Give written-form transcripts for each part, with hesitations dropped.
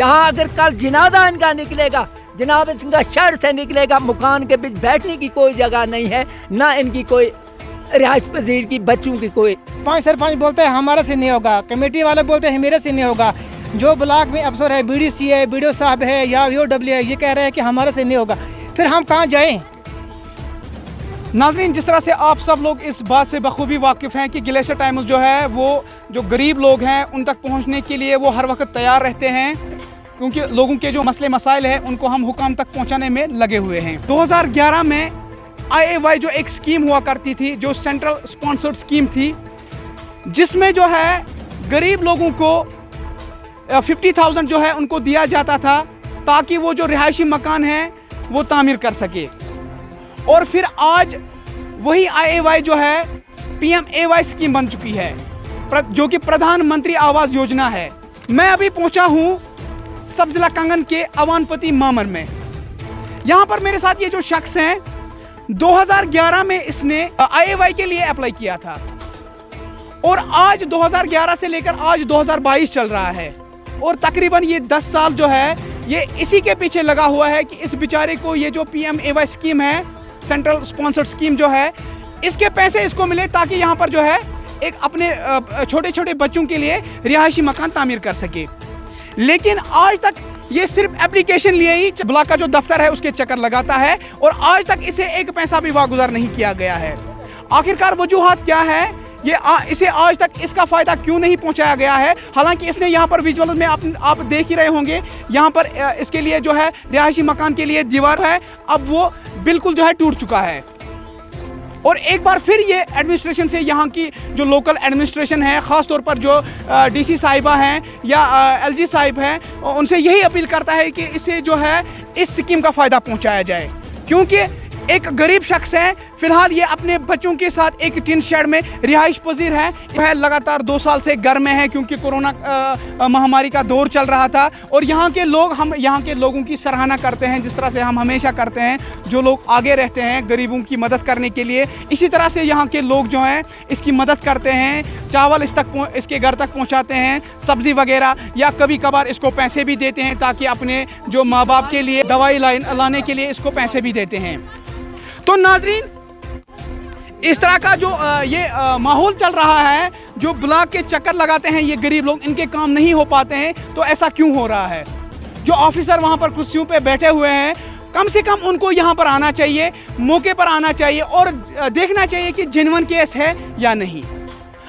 यहाँ अगर कल जनाजा इनका निकलेगा, जनाब इनका शहर से निकलेगा, मकान के बीच बैठने की कोई जगह नहीं है, ना इनकी कोई रिहाइश पजीर की बच्चों की कोई। 5 सरपंच बोलते हैं हमारे से नहीं होगा, कमेटी वाले बोलते हैं मेरे से नहीं होगा, जो ब्लॉक में अफसर है, BDC है, BDO साहब है या VOW है, ये कह रहे हैं कि हमारे से नहीं होगा, फिर हम कहाँ जाएं? नाज़रीन, जिस तरह से आप सब लोग इस बात से बखूबी वाकिफ़ हैं कि ग्लेशियर टाइम्स जो है वो जो गरीब लोग हैं उन तक पहुंचने के लिए वो हर वक्त तैयार रहते हैं, क्योंकि लोगों के जो मसले मसाइल हैं उनको हम हुकाम तक पहुंचाने में लगे हुए हैं। 2011 में IAY जो एक स्कीम हुआ करती थी, जो सेंट्रल स्पॉन्सर्ड स्कीम थी, जिसमें जो है गरीब लोगों को 50,000 जो है उनको दिया जाता था ताकि वो जो रिहायशी मकान है वो तामीर कर सके। और फिर आज वही IAY जो है PMAY स्कीम बन चुकी है, जो कि प्रधानमंत्री आवास योजना है। मैं अभी पहुंचा हूं सब जिला कंगन के अवानपति मामर में। यहां पर मेरे साथ ये जो शख्स हैं, 2011 में इसने IAY के लिए अप्लाई किया था और आज 2011 से लेकर आज 2022 चल रहा है और तकरीबन ये 10 साल जो है ये इसी के पीछे लगा हुआ है कि इस बेचारे को ये जो PMAY स्कीम है, सेंट्रल स्पॉन्सर्ड स्कीम जो है, इसके पैसे इसको मिले ताकि यहाँ पर जो है एक अपने छोटे छोटे बच्चों के लिए रिहायशी मकान तामीर कर सके। लेकिन आज तक ये सिर्फ एप्लीकेशन लिए ही ब्लॉक का जो दफ्तर है उसके चक्कर लगाता है और आज तक इसे एक पैसा भी वागुजार नहीं किया गया है। आखिरकार वजूहात क्या है, इसे आज तक इसका फ़ायदा क्यों नहीं पहुंचाया गया है? हालांकि इसने यहाँ पर विजुअल में आप देख ही रहे होंगे, यहाँ पर इसके लिए जो है रिहायशी मकान के लिए दीवार है, अब वो बिल्कुल जो है टूट चुका है। और एक बार फिर ये एडमिनिस्ट्रेशन से, यहाँ की जो लोकल एडमिनिस्ट्रेशन है, ख़ास तौर पर जो DC साहिबा हैं या LG साहिब हैं, उनसे यही अपील करता है कि इसे जो है इस स्कीम का फ़ायदा पहुँचाया जाए, क्योंकि एक गरीब शख्स है, फिलहाल ये अपने बच्चों के साथ एक टिन शेड में रिहाइश पजीर है। यह लगातार 2 साल से घर में है क्योंकि कोरोना महामारी का दौर चल रहा था। और यहाँ के लोग, हम यहाँ के लोगों की सराहना करते हैं, जिस तरह से हम हमेशा करते हैं, जो लोग आगे रहते हैं गरीबों की मदद करने के लिए, इसी तरह से यहाँ के लोग जो हैं इसकी मदद करते हैं, चावल इसके घर तक पहुँचाते हैं, सब्ज़ी वगैरह, या कभी कभार इसको पैसे भी देते हैं ताकि अपने जो माँ बाप के लिए दवाई लाने के लिए इसको पैसे भी देते हैं। तो नाजरीन, इस तरह का जो ये माहौल चल रहा है, जो ब्लॉक के चक्कर लगाते हैं ये गरीब लोग, इनके काम नहीं हो पाते हैं, तो ऐसा क्यों हो रहा है? जो ऑफिसर वहाँ पर कुर्सियों पे बैठे हुए हैं, कम से कम उनको यहाँ पर आना चाहिए, मौके पर आना चाहिए और देखना चाहिए कि जेन्युइन केस है या नहीं।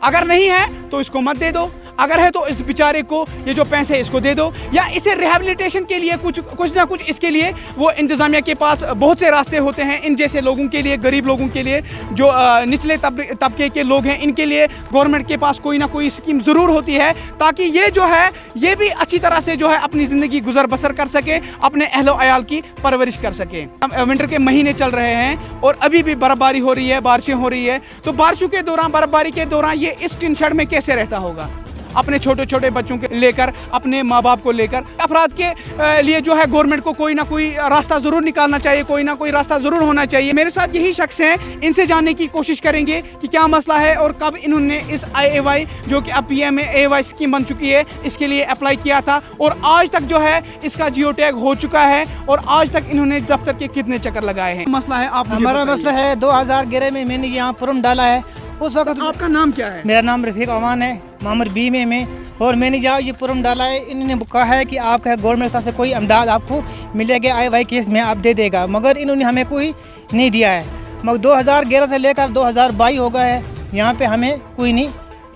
अगर नहीं है तो इसको मत दे दो, अगर है तो इस बेचारे को ये जो पैसे इसको दे दो, या इसे रिहैबिलिटेशन के लिए कुछ ना कुछ इसके लिए वो इंतज़ामिया के पास बहुत से रास्ते होते हैं। इन जैसे लोगों के लिए, गरीब लोगों के लिए, जो निचले तबके के लोग हैं, इनके लिए गवर्नमेंट के पास कोई ना कोई स्कीम ज़रूर होती है ताकि ये जो है ये भी अच्छी तरह से जो है अपनी ज़िंदगी गुजर बसर कर सके, अपने अहलो अयाल की परवरिश कर सके। विंटर के महीने चल रहे हैं और अभी भी बर्फ़बारी हो रही है, बारिशें हो रही है, तो बारिशों के दौरान, बर्फ़बारी के दौरान ये इस टिन शेड में कैसे रहता होगा, अपने छोटे छोटे बच्चों के लेकर, अपने माँ बाप को लेकर। अफराद के लिए जो है गवर्नमेंट को कोई ना कोई रास्ता ज़रूर निकालना चाहिए, कोई ना कोई रास्ता ज़रूर होना चाहिए। मेरे साथ यही शख्स हैं, इनसे जानने की कोशिश करेंगे कि क्या मसला है और कब इन्होंने इस IAY, जो कि अब PMAY स्कीम बन चुकी है, इसके लिए अप्लाई किया था और आज तक जो है इसका जियो टैग हो चुका है और आज तक इन्होंने दफ्तर के कितने चक्कर लगाए हैं। मसला है, आप हमारा मसला है 2011 में मैंने यहाँ फॉर्म डाला है। उस वक्त आपका नाम क्या है? मेरा नाम रफीक अमान है, मामर B में और मैंने जहाँ ये फॉर्म डाला है, इन्होंने कहा है कि आपका गवर्नमेंट तरफ से कोई इमदाद आपको मिलेगा IAY केस में, आप दे देगा, मगर इन्होंने हमें कोई नहीं दिया है। मगर 2011 से लेकर 2022 हो गया है, यहाँ पे हमें कोई नहीं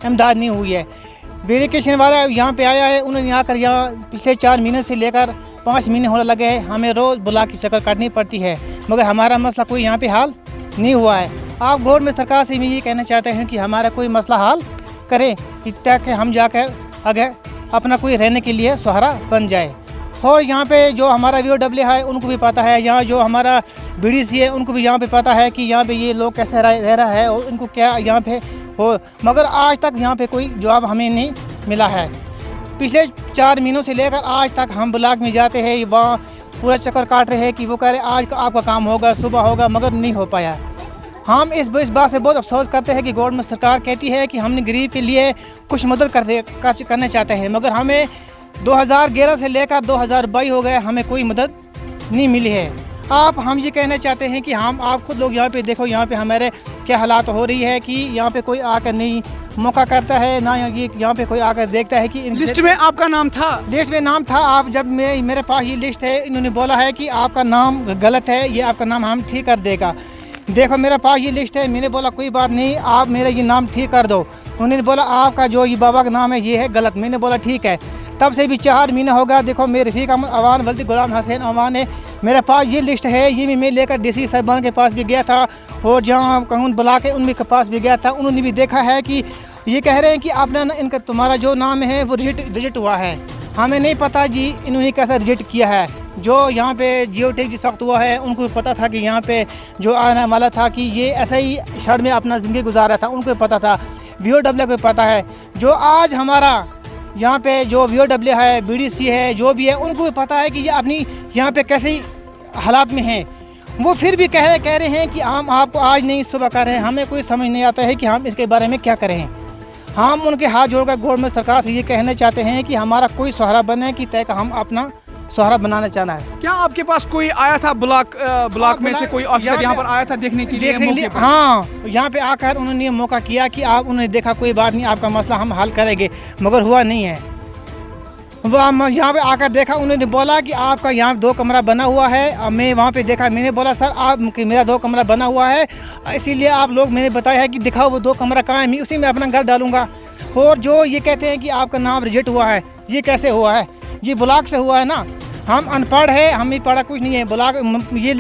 इमदाद नहीं हुई है। वेरिफिकेशन वाला यहाँ पे आया है, उन्होंने आकर यहाँ पिछले 4 महीने से लेकर 5 महीने होने लगे हैं, हमें रोज़ ब्लॉक की चक्कर काटनी पड़ती है, मगर हमारा मसला कोई यहाँ पे हल नहीं हुआ है। आप गवर्नमेंट सरकार से मैं ये कहना चाहते हैं कि हमारा कोई मसला हल करें ताकि हम जाकर आगे अपना कोई रहने के लिए सहारा बन जाए। और यहाँ पे जो हमारा VOW है उनको भी पता है, यहाँ जो हमारा BDC है उनको भी यहाँ पे पता है कि यहाँ पे ये लोग कैसे रह रहा है और उनको क्या यहाँ पे हो, मगर आज तक यहाँ पे कोई जवाब हमें नहीं मिला है। पिछले 4 महीनों से लेकर आज तक हम ब्लॉक में जाते हैं, वहाँ पूरा चक्कर काट रहे हैं कि वो कह रहे आज आपका काम होगा, सुबह होगा, मगर नहीं हो पाया। हम इस बात से बहुत अफसोस करते हैं कि गवर्नमेंट सरकार कहती है कि हमने गरीब के लिए कुछ मदद करना चाहते हैं, मगर हमें 2011 से लेकर 2022 हो गए, हमें कोई मदद नहीं मिली है। आप हम ये कहना चाहते हैं कि हम आप खुद लोग यहाँ पे देखो, यहाँ पे हमारे क्या हालात हो रही है कि यहाँ पे कोई आकर नहीं मौका करता है, ना ये यहाँ पे कोई आकर देखता है कि लिस्ट में आपका नाम था? लिस्ट में नाम था। आप जब मेरे पास ये लिस्ट है, इन्होंने बोला है कि आपका नाम गलत है, ये आपका नाम हम ठीक कर देगा। देखो मेरे पास ये लिस्ट है, मैंने बोला कोई बात नहीं, आप मेरा ये नाम ठीक कर दो। उन्होंने बोला आपका जो ये बाबा का नाम है ये है गलत। मैंने बोला ठीक है। तब से भी 4 महीना होगा। देखो मेरे रफ़ीक अहमद अवान वल्द गुलाम हसैन अवान है, मेरे पास ये लिस्ट है, ये भी मैं लेकर डीसी साहिबान के पास भी गया था और जहाँ कानून बुला के उनके पास भी गया था। उन्होंने भी देखा है कि ये कह रहे हैं कि आपने इनका तुम्हारा जो नाम है वो रिजेक्ट हुआ है। हमें नहीं पता जी इन्होंने कैसा रिजेक्ट किया है। जो यहाँ पे जियो टैग जिस वक्त हुआ है उनको पता था कि यहाँ पे जो आने वाला था कि ये ऐसा ही शहर में अपना ज़िंदगी गुजारा था, उनको पता था। VOW को पता है। जो आज हमारा यहाँ पे जो VOW है, BDC है, जो भी है, उनको भी पता है कि ये अपनी यहाँ पे कैसे हालात में हैं। वो फिर भी कह रहे हैं कि हम आपको आज नहीं सुबह कर रहे हैं। हमें कोई समझ नहीं आता है कि हम इसके बारे में क्या करें। हम उनके हाथ जोड़कर गवर्नमेंट सरकार से ये कहना चाहते हैं कि हमारा कोई सहारा बने कि तय का हम अपना सहारा बनाना चाहना है। क्या आपके पास कोई आया था ब्लॉक में से कोई ऑफिसर यहाँ पर आया था देखने के लिए? हाँ, यहाँ पे आकर उन्होंने ये मौका किया कि आप उन्होंने देखा कोई बात नहीं, आपका मसला हम हल करेंगे, मगर हुआ नहीं है। वो यहाँ पे आकर देखा, उन्होंने बोला कि आपका यहाँ 2 कमरा बना हुआ है। मैं वहाँ पे देखा, मैंने बोला सर आप मेरा 2 कमरा बना हुआ है, इसीलिए आप लोग मैंने बताया है कि दिखाओ वो 2 कमरा कहाँ है, मैं उसी में अपना घर डालूंगा। और जो ये कहते हैं कि आपका नाम रिजेक्ट हुआ है, ये कैसे हुआ है? ये ब्लॉक से हुआ है ना। हम अनपढ़ है, हम ही पढ़ा कुछ नहीं है। ब्लॉक ये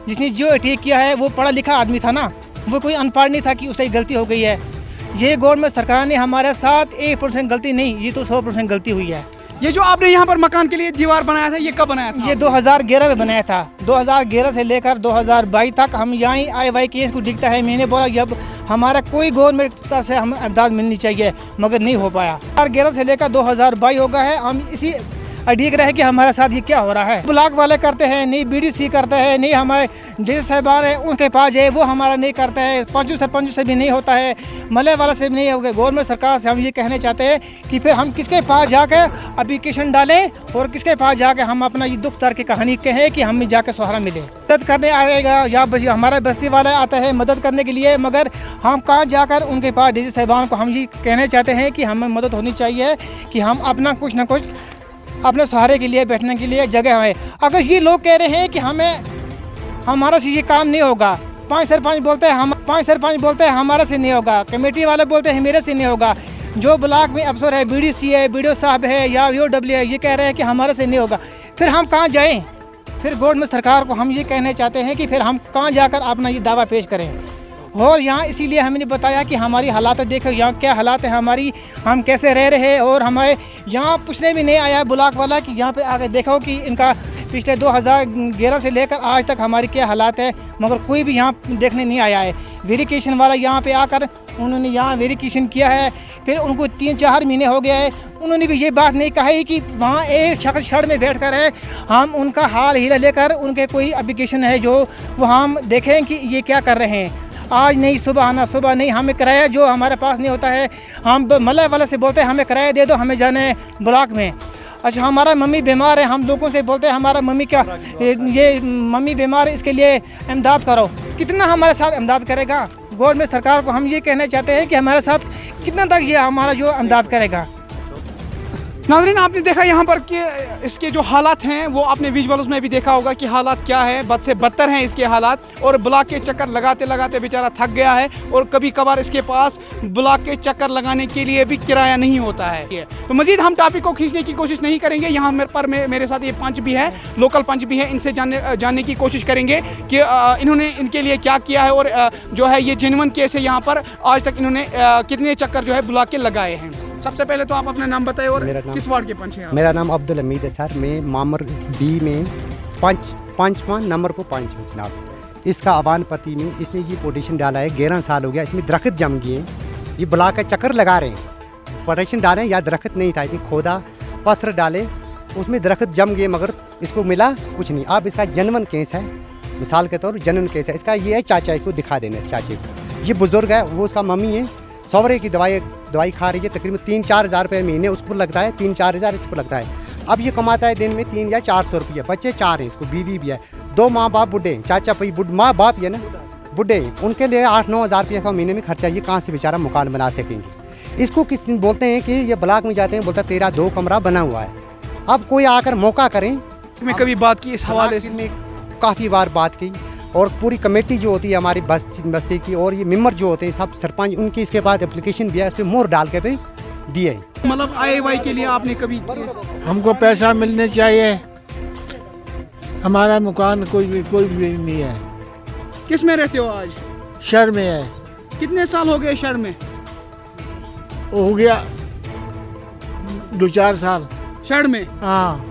जिसने जो ठीक किया है वो पढ़ा लिखा आदमी था ना, वो कोई अनपढ़ नहीं था कि उससे गलती हो गई है। ये गवर्नमेंट सरकार ने हमारे साथ 1% गलती नहीं, ये तो 100% गलती हुई है। ये जो आपने यहाँ पर मकान के लिए दीवार बनाया था, ये कब बनाया था? ये 2011 में बनाया था। 2011 से लेकर 2022 तक हम यहाँ IY केस को दिखता है। मैंने बोला जब हमारा कोई गवर्नमेंट तरफ से हमें इमदाद मिलनी चाहिए, मगर नहीं हो पाया। 2011 से लेकर 2022 हो गया है, हम इसी अड़ीक रहे कि हमारे साथ ये क्या हो रहा है। ब्लॉक वाले करते हैं, नहीं BDC करते हैं, नहीं हमारे जज साहबान है उनके पास है, वो हमारा नहीं करता है। पंचू सरपंच से भी नहीं होता है, मले वाला से भी नहीं होगा। गवर्नमेंट सरकार से हम ये कहना चाहते हैं कि फिर हम किसके पास जाकर एप्लीकेशन डालें और किसके पास जाकर हम अपना ये दुख दर्द की कहानी कहें कि हमें जाकर सहारा मिले। मदद करने आएगा या हमारा बस्ती वाला आता है मदद करने के लिए, मगर हम कहाँ जाकर उनके पास डीसी साहबान को हम ये कहना चाहते हैं कि हमें मदद होनी चाहिए कि हम अपना कुछ ना कुछ अपने सहारे के लिए बैठने के लिए जगह है। अगर ये लोग कह रहे हैं कि हमारा से ये काम नहीं होगा, 5 सरपंच बोलते हैं हमारा से नहीं होगा, कमेटी वाले बोलते हैं मेरे से नहीं होगा, जो ब्लॉक में अफसर है, BDC है, BDO साहब है या VOW है, ये कह रहे हैं कि हमारे से नहीं होगा, फिर हम कहाँ जाएं? फिर गवर्नमेंट सरकार को हम ये कहना चाहते हैं कि फिर हम कहाँ जाकर अपना ये दावा पेश करें। और यहाँ इसीलिए हमने बताया कि हमारी हालात देखो, यहाँ क्या हालात है हमारी, हम कैसे रह रहे हैं। और हमारे यहाँ पूछने भी नहीं आया ब्लॉक वाला कि यहाँ पे आकर देखो कि इनका पिछले 2011 से लेकर आज तक हमारी क्या हालात है, मगर कोई भी यहाँ देखने नहीं आया है। वेरिफिकेशन वाला यहाँ पे आकर उन्होंने यहाँ वेरिफिकेशन किया है, फिर उनको 3-4 महीने हो गया है, उन्होंने भी ये बात नहीं कही कि वहाँ एक शख्स शहर में बैठ कर है, हम उनका हाल हीला लेकर उनके कोई एप्लीकेशन है जो वो हम देखें कि ये क्या कर रहे हैं। आज नहीं सुबह आना, सुबह नहीं, हमें किराया जो हमारे पास नहीं होता है, हम मल्ला वाला से बोलते हैं हमें किराया दे दो, हमें जाना है ब्लॉक में। अच्छा हमारा मम्मी बीमार है, हम लोगों से बोलते हैं हमारा मम्मी क्या ये मम्मी बीमार है, इसके लिए इमदाद करो। कितना हमारे साथ इमदाद करेगा गवर्नमेंट सरकार को? हम ये कहना चाहते हैं कि हमारे साथ कितना तक ये हमारा जो इमदाद करेगा। नाज़रीन आपने देखा यहाँ पर कि इसके जो हालात हैं वो आपने विजुअल्स में भी देखा होगा कि हालात क्या है, बद से बदतर हैं इसके हालात। और ब्लॉक के चक्कर लगाते लगाते बेचारा थक गया है और कभी कभार इसके पास ब्लॉक के चक्कर लगाने के लिए भी किराया नहीं होता है। तो मजीद हम टॉपिक को खींचने की कोशिश नहीं करेंगे। यहाँ मेरे साथ ये पंच भी है, लोकल पंच भी है, इनसे जानने की कोशिश करेंगे कि इन्होंने इनके लिए क्या किया है और जो है ये जेन्युइन केस है यहाँ पर आज तक इन्होंने कितने चक्कर जो है ब्लॉक के लगाए हैं। सबसे पहले तो आप अपना नाम बताएं और किस वार्ड के पंच हैं? मेरा नाम अब्दुल हमीद है सर, मैं मामर B में 5वां नंबर को पंच हूँ जनाब। इसका अवान पति में इसने ये पोटीशन डाला है, 11 साल हो गया, इसमें दरख्त जम गए हैं, ये ब्लॉक का चक्कर लगा रहे हैं। पोटीशन डालें या दरख्त नहीं था, इसमें खोदा पत्थर डाले, उसमें दरख्त जम गए मगर इसको मिला कुछ नहीं। अब इसका जेन्युइन केस है, मिसाल के तौर पर जेन्युइन केस है इसका। ये है चाचा, इसको दिखा देना इस चाचे को, ये बुजुर्ग है, वो उसका मम्मी है, सौरे की दवाई खा रही है, तकरीबन 3-4 हज़ार रुपये महीने उस पर लगता है, 3-4 हज़ार इस पर लगता है। अब ये कमाता है दिन में 3 या 400 रुपये। बच्चे 4 हैं, इसको बीवी भी है, 2 माँ बाप बूढ़े हैं, चाचा भाई माँ बाप ही है ना बूढ़े हैं, उनके लिए 8-9 हज़ार रुपये का महीने में खर्चा। ये कहाँ से बेचारा मकान बना सकेंगे। इसको किस बोलते हैं कि ये ब्लॉक में जाते हैं, बोलता तेरा 2 कमरा बना हुआ है। अब कोई आकर मौका करें। में कभी बात की इस हवाले से? में काफ़ी बार बात की, और पूरी कमेटी जो होती है हमारी बस्ती की, और ये मेंबर जो होते हैं सब सरपंच, उनकी इसके बाद एप्लीकेशन दिया, इस पर मोहर डाल के भी दिए। मतलब IAY के लिए आपने कभी? हमको पैसा मिलने चाहिए, हमारा मकान कोई भी नहीं है। किस में रहते हो आज? शहर में है। कितने साल हो गए शहर में? हो गया 2-4 साल शहर में? हाँ।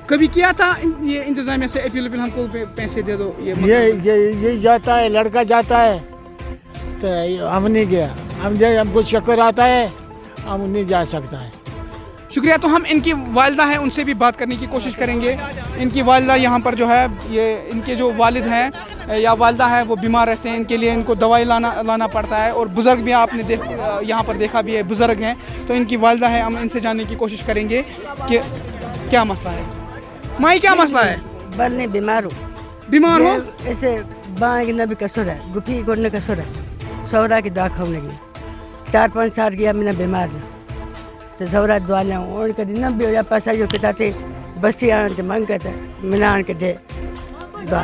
कभी किया था ये इंतजामिया से अपील हमको पैसे दे दो? ये जाता है, लड़का जाता है, तो हम नहीं गया। हमको चक्कर आता है, हम नहीं जा सकता है। शुक्रिया। तो हम इनकी वालिदा हैं, उनसे भी बात करने की कोशिश करेंगे। इनकी वालिदा यहाँ पर जो है, ये इनके जो वालिद हैं या वालिदा है वो बीमार रहते हैं, इनके लिए इनको दवाई लाना पड़ता है। और बुज़ुर्ग भी आपने यहाँ पर देखा भी है, बुज़ुर्ग हैं। तो इनकी वालिदा है, हम इनसे जानने की कोशिश करेंगे कि क्या मसला है। माई क्या मसला है? बलने बीमार हो। बीमार हो? ऐसे बांगना भी कसर है, गुफी करने कसर है, सौरा की दवा खाने लगी। 4-5 साल गया मैंने बीमार है, तो सौरा दवा लिया और कभी न भी हो जा पैसा जो कहता थे बस्ती आने तो मांग कहते मैंने आन के दे दवा।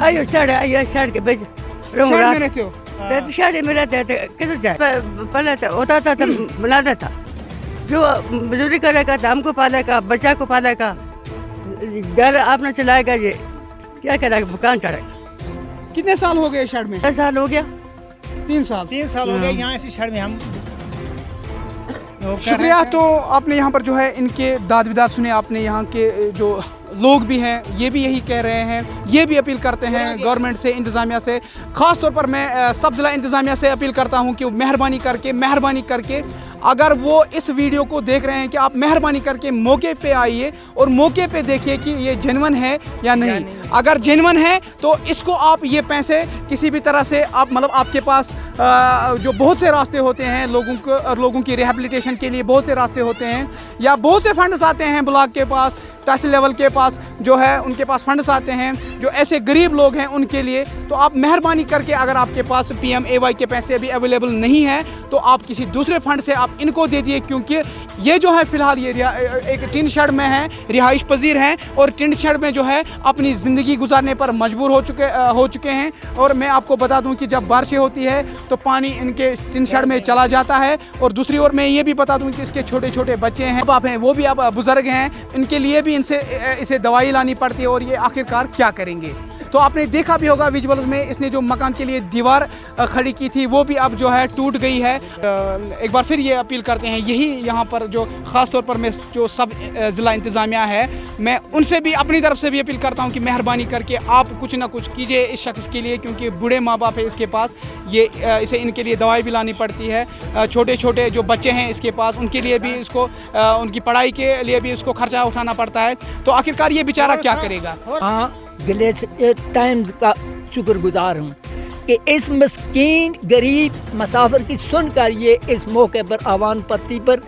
आयो चढ़ के बेच शहर में रहते हो? तो शहर में रहते थे, किधर जाए? पहले तो होता था, तब बनाता था, जो मजदूरी करेगा तो हमको पालेगा, बच्चा को पालेगा, घर अपना चलाएगा, ये क्या करेगा, दुकान चढ़ेगा। कितने साल हो गए शहर में? 10 साल हो गया। 3 साल? 3 साल हो गए यहाँ इसी शहर में हम। शुक्रिया। तो आपने यहाँ पर जो है इनके दाद विदाद सुने, आपने यहाँ के जो लोग भी हैं ये भी यही कह रहे हैं, ये भी अपील करते हैं गवर्नमेंट से, इंतज़ामिया से। ख़ास तौर पर मैं सब ज़िला इंतज़ामिया से अपील करता हूँ कि मेहरबानी करके अगर वो इस वीडियो को देख रहे हैं कि आप मेहरबानी करके मौके पे आइए और मौके पे देखिए कि ये जेन्युइन है या नहीं। अगर जेन्युइन है तो इसको आप ये पैसे किसी भी तरह से आप मतलब आपके पास जो बहुत से रास्ते होते हैं लोगों की रिहेबिलिटेशन के लिए, बहुत से रास्ते होते हैं, या बहुत से फंड्स आते हैं ब्लॉक के पास, तहसील लेवल के पास जो है उनके पास फंड्स आते हैं जो ऐसे गरीब लोग हैं उनके लिए। तो आप मेहरबानी करके, अगर आपके पास PMAY के पैसे अभी अवेलेबल नहीं है तो आप किसी दूसरे फंड से आप इनको दे दिए, क्योंकि ये जो है फ़िलहाल ये एक टिन शेड में है, रिहाइश पजीर हैं और टिन शेड में जो है अपनी ज़िंदगी गुजारने पर मजबूर हो चुके हैं। और मैं आपको बता दूं कि जब बारिशें होती है तो पानी इनके टिन शेड में चला जाता है। और दूसरी ओर मैं ये भी बता दूं कि इसके छोटे छोटे बच्चे हैं, बाप हैं, वो भी अब बुज़ुर्ग हैं, इनके लिए भी इसे दवाई लानी पड़ती है। और ये आखिरकार क्या करेंगे? तो आपने देखा भी होगा विजुअल्स में, इसने जो मकान के लिए दीवार खड़ी की थी वो भी अब जो है टूट गई है। एक बार फिर ये अपील करते हैं, यही यहाँ पर जो ख़ास तौर पर मैं जो सब ज़िला इंतज़ामिया है, मैं उनसे भी अपनी तरफ से भी अपील करता हूँ कि मेहरबानी करके आप कुछ ना कुछ कीजिए इस शख्स के लिए, क्योंकि बूढ़े माँ बाप है इसके पास, इसे इनके लिए दवाई भी लानी पड़ती है। छोटे छोटे जो बच्चे हैं इसके पास, उनके लिए भी इसको उनकी पढ़ाई के लिए भी इसको खर्चा उठाना पड़ता है। तो आखिरकार ये बेचारा क्या करेगा? हाँ, ग्लेशियर टाइम्स का शुक्रगुजार हूँ कि इस मस्कीन गरीब मुसाफिर की सुनकर ये इस मौके पर आवान पत्ती पर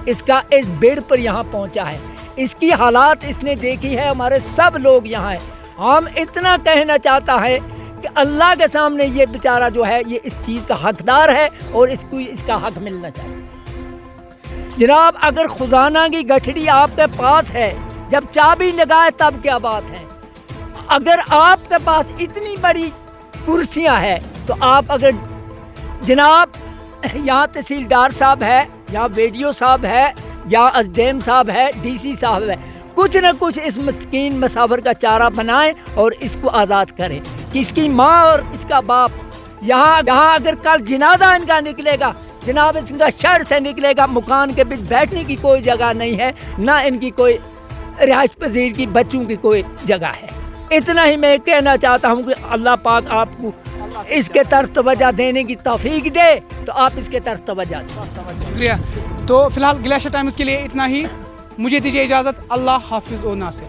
इसका इस बेड़ पर यहाँ पहुँचा है। इसकी हालात इसने देखी है, हमारे सब लोग यहाँ हैं। हम इतना कहना चाहता है कि अल्लाह के सामने ये बेचारा जो है ये इस चीज़ का हकदार है और इसको इसका हक मिलना चाहिए। जनाब, अगर खुजाना की गठड़ी आपके पास है, जब चाबी लगाए तब क्या बात है। अगर आपके पास इतनी बड़ी कुर्सियां हैं तो आप अगर जनाब यहाँ तहसीलदार साहब है, यहाँ वीडियो साहब है, या SDM साहब है, DC साहब है, कुछ न कुछ इस मस्कीन मुसाफिर का चारा बनाएं और इसको आज़ाद करें कि इसकी माँ और इसका बाप यहाँ अगर कल जनाजा इनका निकलेगा, जनाब इनका शहर से निकलेगा, मकान के बीच बैठने की कोई जगह नहीं है, ना इनकी कोई रिहाइश पजीर की बच्चों की कोई जगह है। इतना ही मैं कहना चाहता हूँ कि अल्लाह पाक आपको इसके तरफ तवज्जो देने की तौफीक दे, तो आप इसके तरफ तवज्जो दें। शुक्रिया। तो फिलहाल ग्लेशियर टाइम्स के लिए इतना ही, मुझे दीजिए इजाज़त। अल्लाह हाफिज़ ओ नासिर।